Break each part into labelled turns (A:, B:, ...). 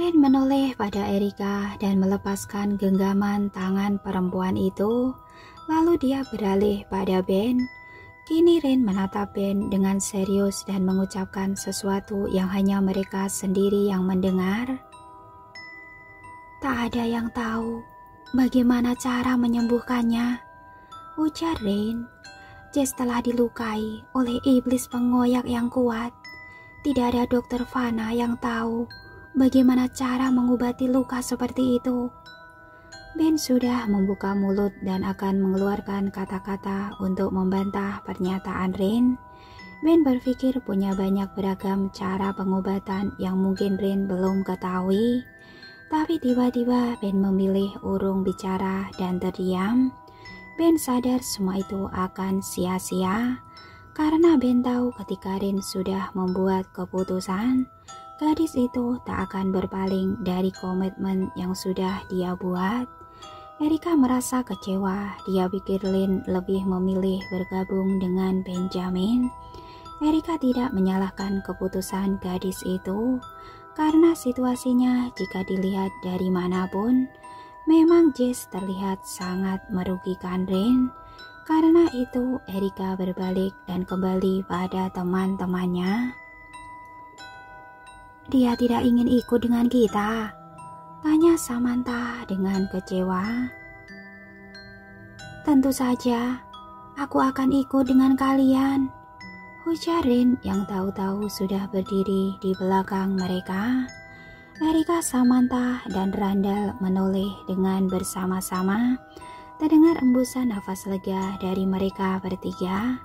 A: Rin menoleh pada Erika dan melepaskan genggaman tangan perempuan itu. Lalu dia beralih pada Ben. Kini Rin menatap Ben dengan serius dan mengucapkan sesuatu yang hanya mereka sendiri yang mendengar. Tak ada yang tahu bagaimana cara menyembuhkannya, ujar Rin. Jess telah dilukai oleh iblis pengoyak yang kuat. Tidak ada dokter Fana yang tahu bagaimana cara mengobati luka seperti itu. Ben sudah membuka mulut dan akan mengeluarkan kata-kata untuk membantah pernyataan Rin. Ben berpikir punya banyak beragam cara pengobatan yang mungkin Rin belum ketahui. Tapi tiba-tiba Ben memilih urung bicara dan terdiam. Ben sadar semua itu akan sia-sia, karena Ben tahu ketika Rin sudah membuat keputusan, gadis itu tak akan berpaling dari komitmen yang sudah dia buat. Erika merasa kecewa, dia pikir Rin lebih memilih bergabung dengan Benjamin. Erika tidak menyalahkan keputusan gadis itu, karena situasinya jika dilihat dari manapun, memang Jess terlihat sangat merugikan Rin. Karena itu Erika berbalik dan kembali pada teman-temannya. Dia tidak ingin ikut dengan kita, tanya Samantha dengan kecewa. Tentu saja, aku akan ikut dengan kalian, ujar Rin yang tahu-tahu sudah berdiri di belakang mereka. Erika, Samantha, dan Randall menoleh dengan bersama-sama. Terdengar embusan nafas lega dari mereka bertiga.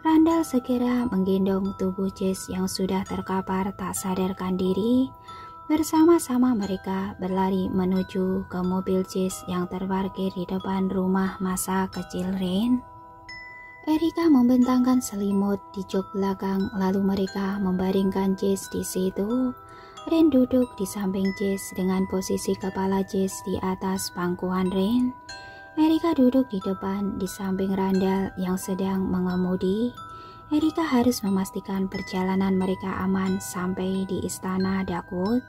A: Randall segera menggendong tubuh Jess yang sudah terkapar tak sadarkan diri. Bersama-sama mereka berlari menuju ke mobil Jess yang terparkir di depan rumah masa kecil Rin. Erika membentangkan selimut di jok belakang, lalu mereka membaringkan Jess di situ. Rin duduk di samping Jess dengan posisi kepala Jess di atas pangkuan Rin. Erika duduk di depan di samping Randall yang sedang mengemudi. Erika harus memastikan perjalanan mereka aman sampai di istana Dakwood.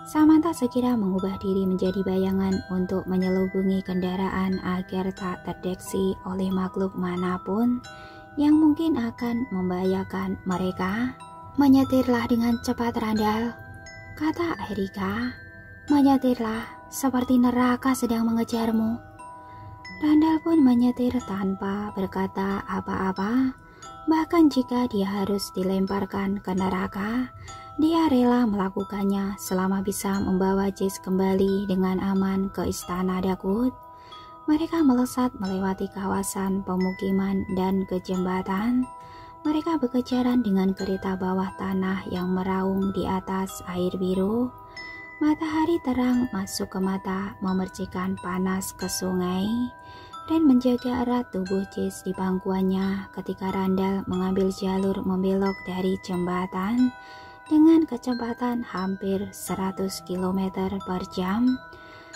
A: Samantha segera mengubah diri menjadi bayangan untuk menyelubungi kendaraan agar tak terdeteksi oleh makhluk manapun yang mungkin akan membahayakan mereka. Menyetirlah dengan cepat, Randall, kata Erika. Menyetirlah seperti neraka sedang mengejarmu. Randall pun menyetir tanpa berkata apa-apa. Bahkan jika dia harus dilemparkan ke neraka, dia rela melakukannya selama bisa membawa Jess kembali dengan aman ke istana Dakwood. Mereka melesat melewati kawasan pemukiman dan ke jembatan. Mereka berkejaran dengan kereta bawah tanah yang meraung di atas air biru. Matahari terang masuk ke mata, memercikan panas ke sungai. Ren menjaga erat tubuh Jess di pangkuannya ketika Randall mengambil jalur membelok dari jembatan dengan kecepatan hampir 100 km per jam.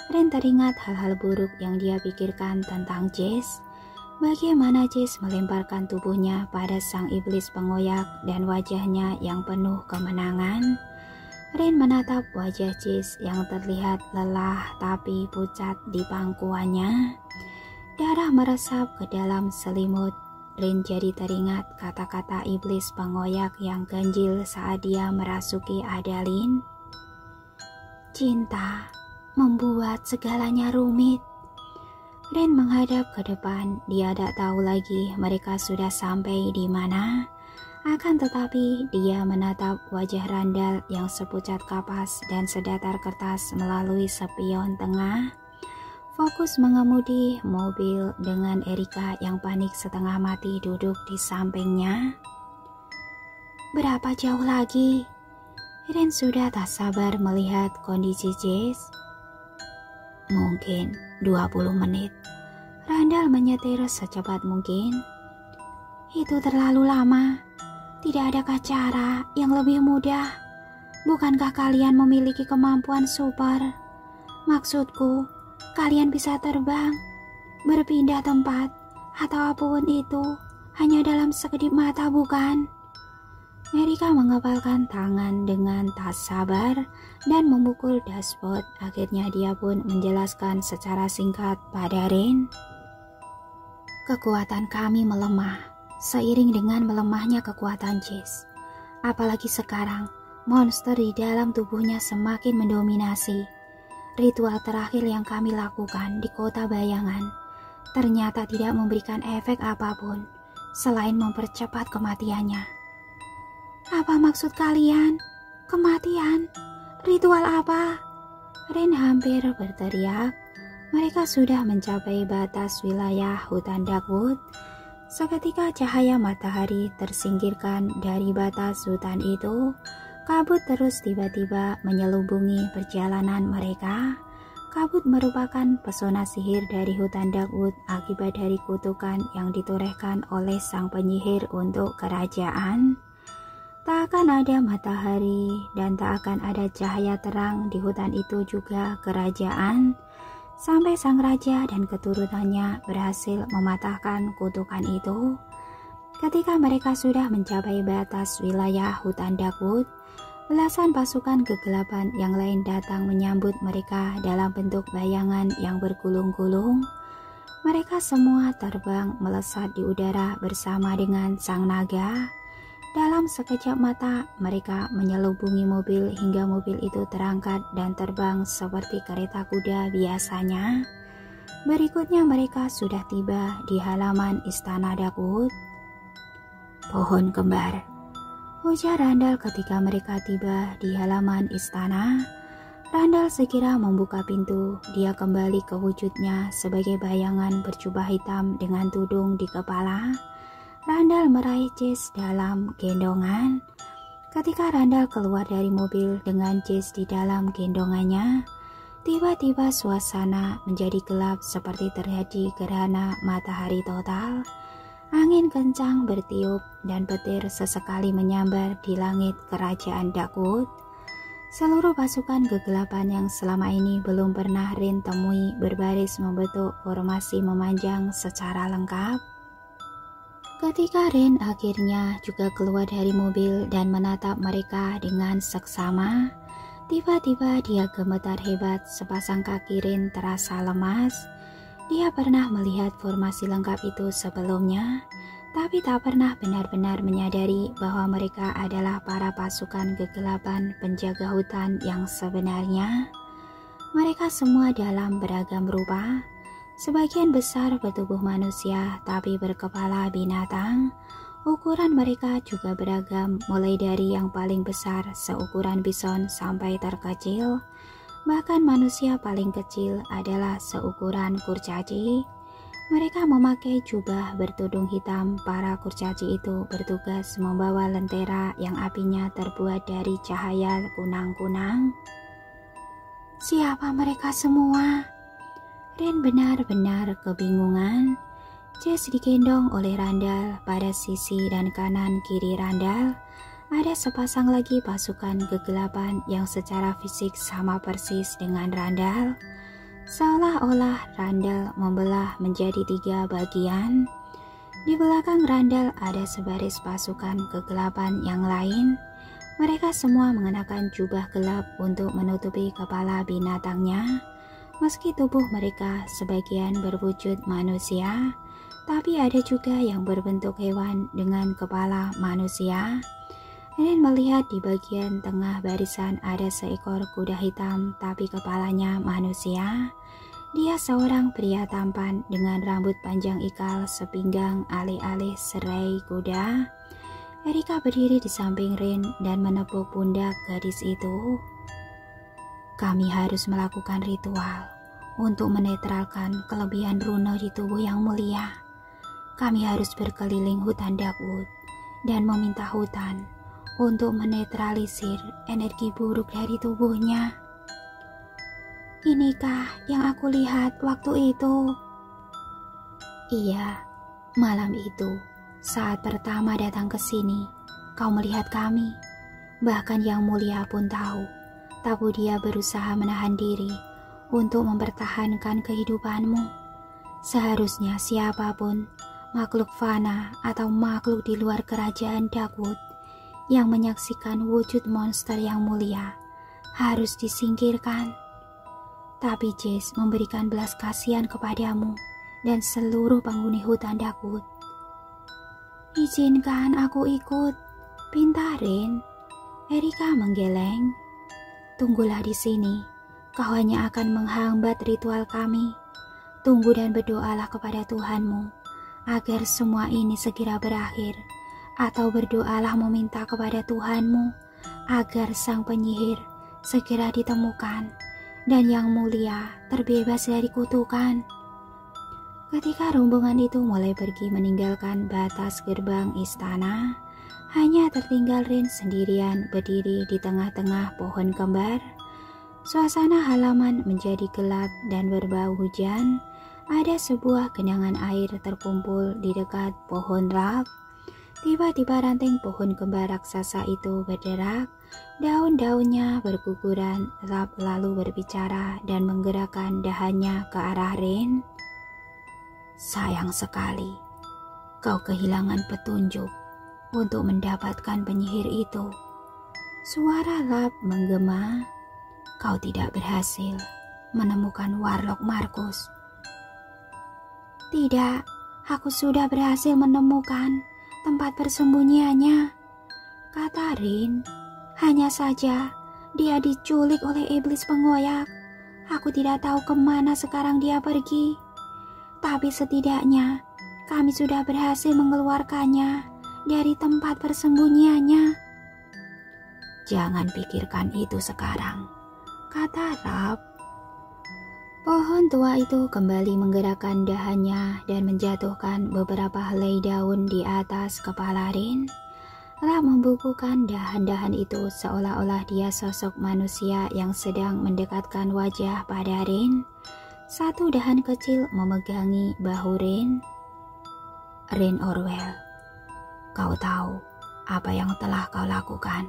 A: Ren teringat hal-hal buruk yang dia pikirkan tentang Jess. Bagaimana Jess melemparkan tubuhnya pada sang iblis pengoyak dan wajahnya yang penuh kemenangan. Rin menatap wajah Jess yang terlihat lelah tapi pucat di pangkuannya. Darah meresap ke dalam selimut. Rin jadi teringat kata-kata iblis pengoyak yang ganjil saat dia merasuki Adalin. Cinta membuat segalanya rumit. Rin menghadap ke depan, dia tak tahu lagi mereka sudah sampai di mana. Akan tetapi dia menatap wajah Randall yang sepucat kapas dan sedatar kertas melalui spion tengah. Fokus mengemudi mobil dengan Erika yang panik setengah mati duduk di sampingnya. Berapa jauh lagi? Rin sudah tak sabar melihat kondisi Jess. Mungkin 20 menit. Randall menyetir secepat mungkin. Itu terlalu lama. Tidak adakah cara yang lebih mudah? Bukankah kalian memiliki kemampuan super? Maksudku, kalian bisa terbang, berpindah tempat, atau apapun itu hanya dalam sekedip mata, bukan? Erika mengepalkan tangan dengan tak sabar dan memukul dashboard. Akhirnya dia pun menjelaskan secara singkat pada Rin. Kekuatan kami melemah seiring dengan melemahnya kekuatan Jess. Apalagi sekarang, monster di dalam tubuhnya semakin mendominasi. Ritual terakhir yang kami lakukan di kota bayangan ternyata tidak memberikan efek apapun selain mempercepat kematiannya. Apa maksud kalian? Kematian? Ritual apa? Rin hampir berteriak. Mereka sudah mencapai batas wilayah hutan Darkwood. Seketika cahaya matahari tersingkirkan dari batas hutan itu. Kabut terus tiba-tiba menyelubungi perjalanan mereka. Kabut merupakan pesona sihir dari hutan Darkwood akibat dari kutukan yang ditorehkan oleh sang penyihir untuk kerajaan. Tak akan ada matahari dan tak akan ada cahaya terang di hutan itu juga kerajaan, sampai sang raja dan keturunannya berhasil mematahkan kutukan itu. Ketika mereka sudah mencapai batas wilayah hutan Darkwood, belasan pasukan kegelapan yang lain datang menyambut mereka dalam bentuk bayangan yang bergulung-gulung. Mereka semua terbang melesat di udara bersama dengan sang naga. Dalam sekejap mata, mereka menyelubungi mobil hingga mobil itu terangkat dan terbang seperti kereta kuda biasanya. Berikutnya mereka sudah tiba di halaman istana Darkwood. Pohon kembar, ujar Randall ketika mereka tiba di halaman istana. Randall segera membuka pintu. Dia kembali ke wujudnya sebagai bayangan berjubah hitam dengan tudung di kepala. Randall meraih Jess dalam gendongan. Ketika Randall keluar dari mobil dengan Jess di dalam gendongannya, tiba-tiba suasana menjadi gelap seperti terjadi gerhana matahari total. Angin kencang bertiup dan petir sesekali menyambar di langit kerajaan Darkwood. Seluruh pasukan kegelapan yang selama ini belum pernah Rin temui berbaris membentuk formasi memanjang secara lengkap. Ketika Rin akhirnya juga keluar dari mobil dan menatap mereka dengan seksama, tiba-tiba dia gemetar hebat. Sepasang kaki Rin terasa lemas. Dia pernah melihat formasi lengkap itu sebelumnya, tapi tak pernah benar-benar menyadari bahwa mereka adalah para pasukan kegelapan penjaga hutan yang sebenarnya. Mereka semua dalam beragam rupa. Sebagian besar bertubuh manusia tapi berkepala binatang. Ukuran mereka juga beragam, mulai dari yang paling besar seukuran bison sampai terkecil. Bahkan manusia paling kecil adalah seukuran kurcaci. Mereka memakai jubah bertudung hitam. Para kurcaci itu bertugas membawa lentera yang apinya terbuat dari cahaya kunang-kunang. Siapa mereka semua? Rin benar-benar kebingungan. Jess digendong oleh Randall. Pada sisi dan kanan kiri Randall ada sepasang lagi pasukan kegelapan yang secara fisik sama persis dengan Randall. Seolah-olah Randall membelah menjadi 3 bagian. Di belakang Randall ada sebaris pasukan kegelapan yang lain. Mereka semua mengenakan jubah gelap untuk menutupi kepala binatangnya. Meski tubuh mereka sebagian berwujud manusia, tapi ada juga yang berbentuk hewan dengan kepala manusia. Rin melihat di bagian tengah barisan ada seekor kuda hitam, tapi kepalanya manusia. Dia seorang pria tampan dengan rambut panjang ikal sepinggang alih-alih serai kuda. Erika berdiri di samping Rin dan menepuk pundak gadis itu. Kami harus melakukan ritual untuk menetralkan kelebihan rune di tubuh yang mulia. Kami harus berkeliling hutan Darkwood dan meminta hutan untuk menetralisir energi buruk dari tubuhnya. Inikah yang aku lihat waktu itu? Iya, malam itu saat pertama datang ke sini, kau melihat kami. Bahkan Yang Mulia pun tahu, tapi dia berusaha menahan diri untuk mempertahankan kehidupanmu. Seharusnya siapapun, makhluk fana atau makhluk di luar kerajaan Darkwood, yang menyaksikan wujud monster yang mulia harus disingkirkan. Tapi Jess memberikan belas kasihan kepadamu dan seluruh penghuni hutan Darkwood. Izinkan aku ikut, pinta Rin. Erika menggeleng. Tunggulah di sini, kau hanya akan menghambat ritual kami. Tunggu dan berdoalah kepada Tuhanmu agar semua ini segera berakhir. Atau berdoalah meminta kepada Tuhanmu agar sang penyihir segera ditemukan dan yang mulia terbebas dari kutukan. Ketika rombongan itu mulai pergi meninggalkan batas gerbang istana, hanya tertinggal Rin sendirian berdiri di tengah-tengah pohon kembar. Suasana halaman menjadi gelap dan berbau hujan. Ada sebuah genangan air terkumpul di dekat pohon lap. Tiba-tiba ranting pohon kembar raksasa itu berderak, daun-daunnya berguguran, Lap lalu berbicara dan menggerakkan dahannya ke arah Rin. Sayang sekali, kau kehilangan petunjuk untuk mendapatkan penyihir itu. Suara Lap menggema, kau tidak berhasil menemukan Warlock Markus. Tidak, aku sudah berhasil menemukan tempat persembunyiannya, kata Rin. Hanya saja dia diculik oleh iblis pengoyak. Aku tidak tahu kemana sekarang dia pergi. Tapi setidaknya kami sudah berhasil mengeluarkannya dari tempat persembunyiannya. Jangan pikirkan itu sekarang, kata Lap. Pohon tua itu kembali menggerakkan dahannya dan menjatuhkan beberapa helai daun di atas kepala Rin. Lap membubuhkan dahan-dahan itu seolah-olah dia sosok manusia yang sedang mendekatkan wajah pada Rin. Satu dahan kecil memegangi bahu Rin. Rin Orwell, kau tahu apa yang telah kau lakukan?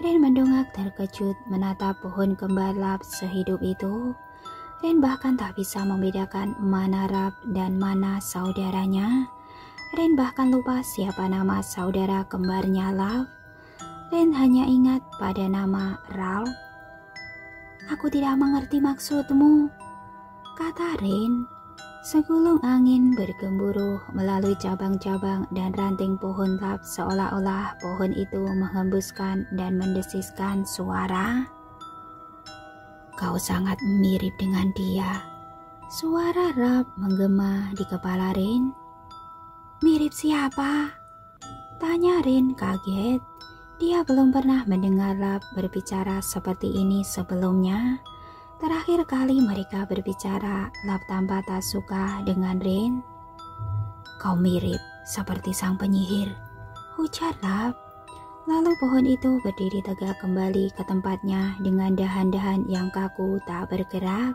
A: Rin mendongak terkejut menatap pohon kembar Lap sehidup itu. Rin bahkan tak bisa membedakan mana Lap dan mana saudaranya. Rin bahkan lupa siapa nama saudara kembarnya Lap. Rin hanya ingat pada nama Ralph. Aku tidak mengerti maksudmu, kata Rin. Segulung angin bergemuruh melalui cabang-cabang dan ranting pohon Lap seolah-olah pohon itu menghembuskan dan mendesiskan suara. Kau sangat mirip dengan dia. Suara Lap menggema di kepala Rin. Mirip siapa? Tanya Rin kaget. Dia belum pernah mendengar Lap berbicara seperti ini sebelumnya. Terakhir kali mereka berbicara, Lap tampak tak suka dengan Rin. Kau mirip seperti sang penyihir, ujar Lap. Lalu pohon itu berdiri tegak kembali ke tempatnya dengan dahan-dahan yang kaku tak bergerak.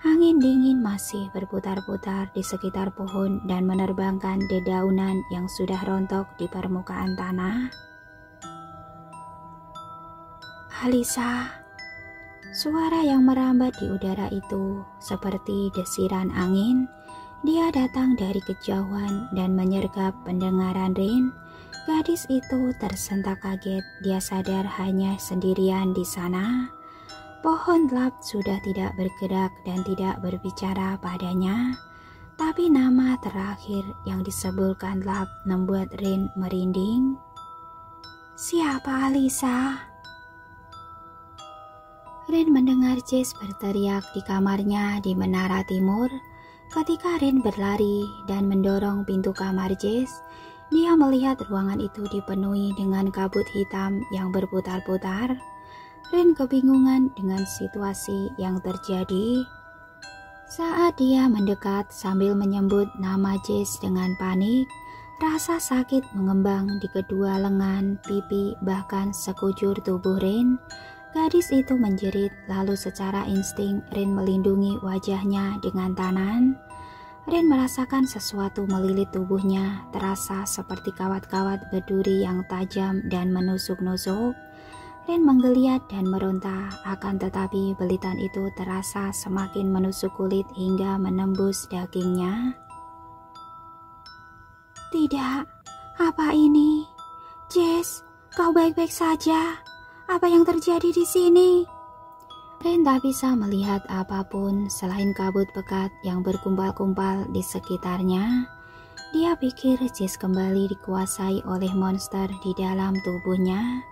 A: Angin dingin masih berputar-putar di sekitar pohon dan menerbangkan dedaunan yang sudah rontok di permukaan tanah. Alisa, suara yang merambat di udara itu seperti desiran angin. Dia datang dari kejauhan dan menyergap pendengaran Rin. Gadis itu tersentak kaget. Dia sadar hanya sendirian di sana. Pohon Lap sudah tidak bergerak dan tidak berbicara padanya. Tapi nama terakhir yang disebutkan Lap membuat Rin merinding. Siapa Alisa? Rin mendengar Jess berteriak di kamarnya di menara timur. Ketika Rin berlari dan mendorong pintu kamar Jess, dia melihat ruangan itu dipenuhi dengan kabut hitam yang berputar-putar. Rin kebingungan dengan situasi yang terjadi. Saat dia mendekat sambil menyebut nama Jess dengan panik, rasa sakit mengembang di kedua lengan, pipi, bahkan sekujur tubuh Rin. Gadis itu menjerit, lalu secara insting Rin melindungi wajahnya dengan tangan. Rin merasakan sesuatu melilit tubuhnya, terasa seperti kawat-kawat berduri yang tajam dan menusuk-nusuk. Rin menggeliat dan meronta, akan tetapi belitan itu terasa semakin menusuk kulit hingga menembus dagingnya. Tidak, apa ini? Jess, kau baik-baik saja? Apa yang terjadi di sini? Rin tak bisa melihat apapun selain kabut pekat yang berkumpal-kumpal di sekitarnya. Dia pikir Jess kembali dikuasai oleh monster di dalam tubuhnya.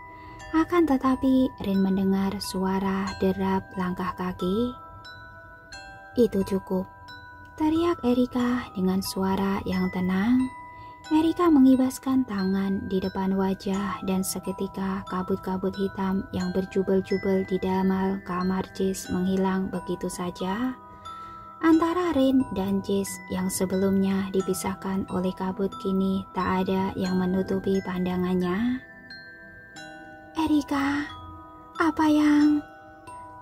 A: Akan tetapi Rin mendengar suara derap langkah kaki. Itu cukup, teriak Erika dengan suara yang tenang. Erika mengibaskan tangan di depan wajah dan seketika kabut-kabut hitam yang berjubel-jubel di dalam kamar Jess menghilang begitu saja. Antara Rin dan Jess yang sebelumnya dipisahkan oleh kabut kini tak ada yang menutupi pandangannya. Erika, apa yang...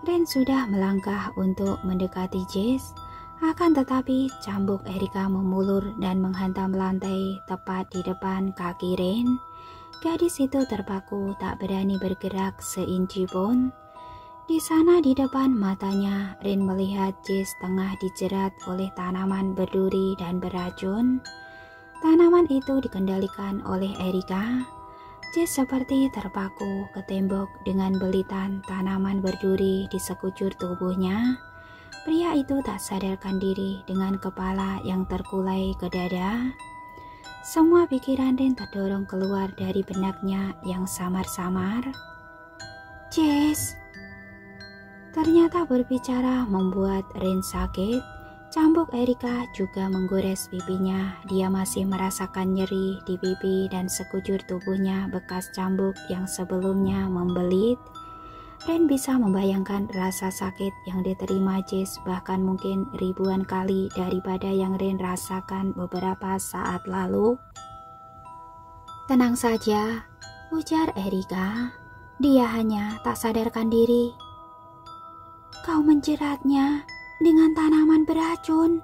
A: Rin sudah melangkah untuk mendekati Jess. Akan tetapi cambuk Erika memulur dan menghantam lantai tepat di depan kaki Rin. Gadis itu terpaku tak berani bergerak seinci pun. Di sana di depan matanya Rin melihat Jess tengah dijerat oleh tanaman berduri dan beracun. Tanaman itu dikendalikan oleh Erika. Jess seperti terpaku ke tembok dengan belitan tanaman berduri di sekujur tubuhnya. Pria itu tak sadarkan diri dengan kepala yang terkulai ke dada. Semua pikiran Rin terdorong keluar dari benaknya yang samar-samar. Jess. Ternyata berbicara membuat Rin sakit. Cambuk Erika juga menggores pipinya. Dia masih merasakan nyeri di pipi dan sekujur tubuhnya bekas cambuk yang sebelumnya membelit. Rin bisa membayangkan rasa sakit yang diterima Jess bahkan mungkin ribuan kali daripada yang Rin rasakan beberapa saat lalu. Tenang saja, ujar Erika. Dia hanya tak sadarkan diri. Kau menjeratnya dengan tanaman beracun.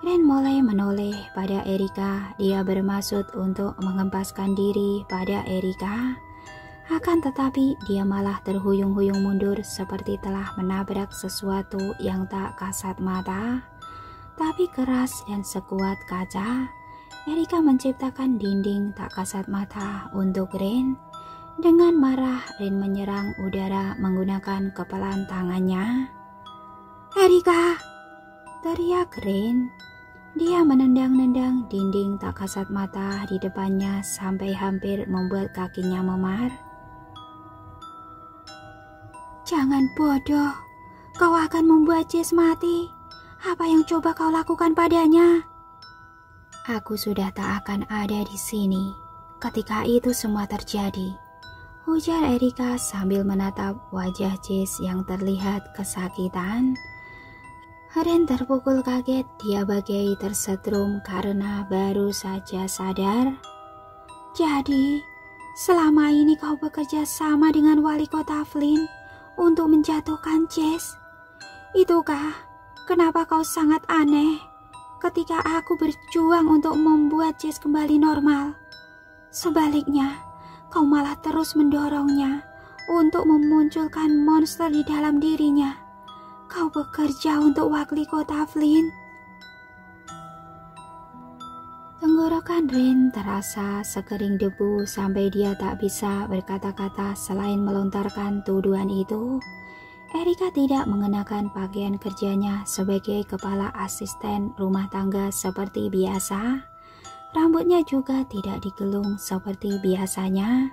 A: Rin mulai menoleh pada Erika. Dia bermaksud untuk mengempaskan diri pada Erika. Akan tetapi dia malah terhuyung-huyung mundur seperti telah menabrak sesuatu yang tak kasat mata, tapi keras dan sekuat kaca. Erika menciptakan dinding tak kasat mata untuk Rin. Dengan marah Rin menyerang udara menggunakan kepalan tangannya. Erika! Teriak Rin. Dia menendang-nendang dinding tak kasat mata di depannya sampai hampir membuat kakinya memar. Jangan bodoh, kau akan membuat Jess mati. Apa yang coba kau lakukan padanya? Aku sudah tak akan ada di sini ketika itu semua terjadi, ujar Erika sambil menatap wajah Jess yang terlihat kesakitan. Rin terpukul kaget, dia bagai tersetrum karena baru saja sadar. Jadi, selama ini kau bekerja sama dengan wali kota Flynn untuk menjatuhkan Jess. Itukah kenapa kau sangat aneh ketika aku berjuang untuk membuat Jess kembali normal? Sebaliknya, kau malah terus mendorongnya untuk memunculkan monster di dalam dirinya. Kau bekerja untuk wali kota Flynn. Tenggorokan Rin terasa sekering debu sampai dia tak bisa berkata-kata selain melontarkan tuduhan itu. Erika tidak mengenakan pakaian kerjanya sebagai kepala asisten rumah tangga seperti biasa. Rambutnya juga tidak digelung seperti biasanya.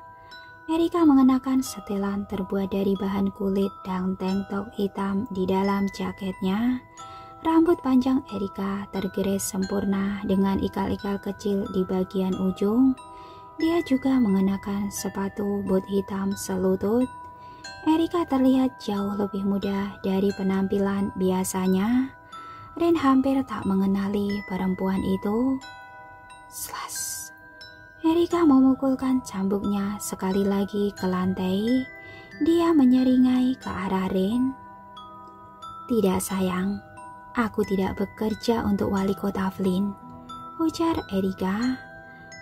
A: Erika mengenakan setelan terbuat dari bahan kulit dan tank top hitam di dalam jaketnya. Rambut panjang Erika tergeres sempurna dengan ikal-ikal kecil di bagian ujung. Dia juga mengenakan sepatu boot hitam selutut. Erika terlihat jauh lebih muda dari penampilan biasanya. Rin hampir tak mengenali perempuan itu. Slash. Erika memukulkan cambuknya sekali lagi ke lantai. Dia menyeringai ke arah Rin. Tidak sayang, aku tidak bekerja untuk wali kota Flynn, ujar Erika.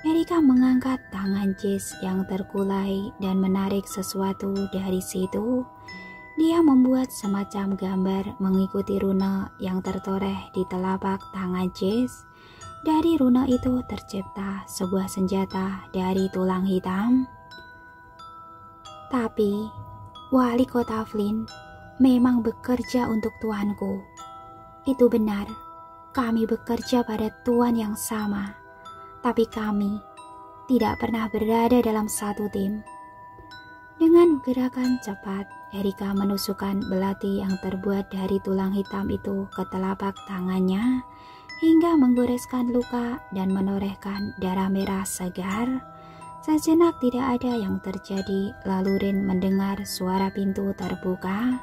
A: Erika mengangkat tangan Jess yang terkulai dan menarik sesuatu dari situ. Dia membuat semacam gambar mengikuti runa yang tertoreh di telapak tangan Jess. Dari runa itu tercipta sebuah senjata dari tulang hitam. Tapi wali kota Flynn memang bekerja untuk tuanku. Itu benar, kami bekerja pada tuan yang sama, tapi kami tidak pernah berada dalam satu tim. Dengan gerakan cepat, Erika menusukkan belati yang terbuat dari tulang hitam itu ke telapak tangannya hingga menggoreskan luka dan menorehkan darah merah segar. Sejenak tidak ada yang terjadi, lalu Rin mendengar suara pintu terbuka.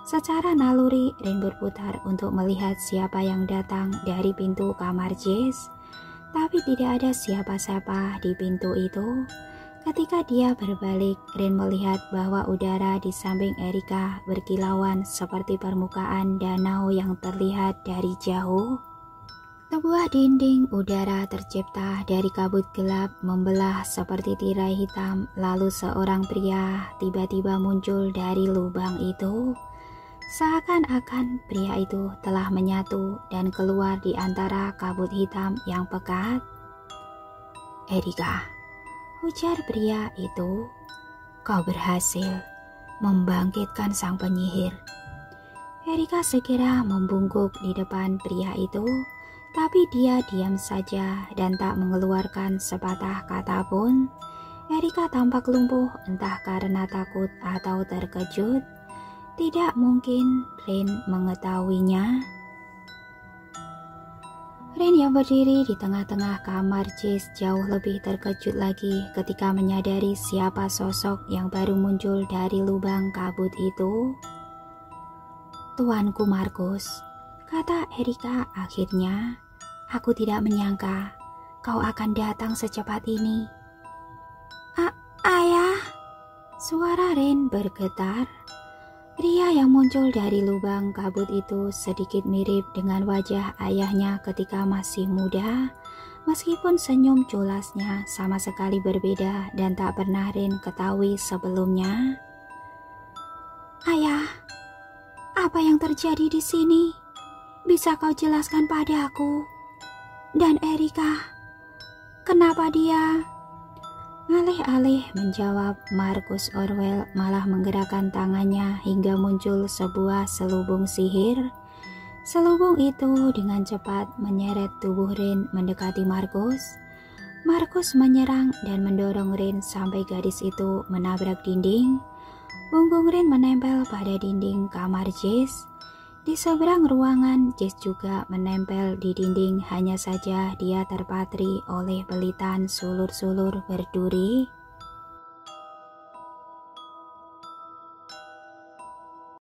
A: Secara naluri, Rin berputar untuk melihat siapa yang datang dari pintu kamar Jess, tapi tidak ada siapa-siapa di pintu itu. Ketika dia berbalik, Rin melihat bahwa udara di samping Erika berkilauan seperti permukaan danau yang terlihat dari jauh. Sebuah dinding udara tercipta dari kabut gelap membelah seperti tirai hitam, lalu seorang pria tiba-tiba muncul dari lubang itu. Seakan-akan pria itu telah menyatu dan keluar di antara kabut hitam yang pekat. "Erika," ujar pria itu, "kau berhasil membangkitkan sang penyihir." Erika segera membungkuk di depan pria itu, tapi dia diam saja dan tak mengeluarkan sepatah kata pun. Erika tampak lumpuh, entah karena takut atau terkejut. Tidak mungkin Rin mengetahuinya. Rin yang berdiri di tengah-tengah kamar Jess jauh lebih terkejut lagi ketika menyadari siapa sosok yang baru muncul dari lubang kabut itu. "Tuanku Markus," kata Erika akhirnya, "aku tidak menyangka kau akan datang secepat ini." Ayah!" Suara Rin bergetar. Pria yang muncul dari lubang kabut itu sedikit mirip dengan wajah ayahnya ketika masih muda, meskipun senyum culasnya sama sekali berbeda dan tak pernah Rin ketahui sebelumnya. "Ayah, apa yang terjadi di sini? Bisa kau jelaskan padaku? Dan Erika, kenapa dia?" Alih-alih menjawab, Markus Orwell malah menggerakkan tangannya hingga muncul sebuah selubung sihir. Selubung itu dengan cepat menyeret tubuh Rin mendekati Markus. Markus menyerang dan mendorong Rin sampai gadis itu menabrak dinding. Punggung Rin menempel pada dinding kamar Jess. Di seberang ruangan, Jess juga menempel di dinding, hanya saja dia terpatri oleh belitan sulur-sulur berduri.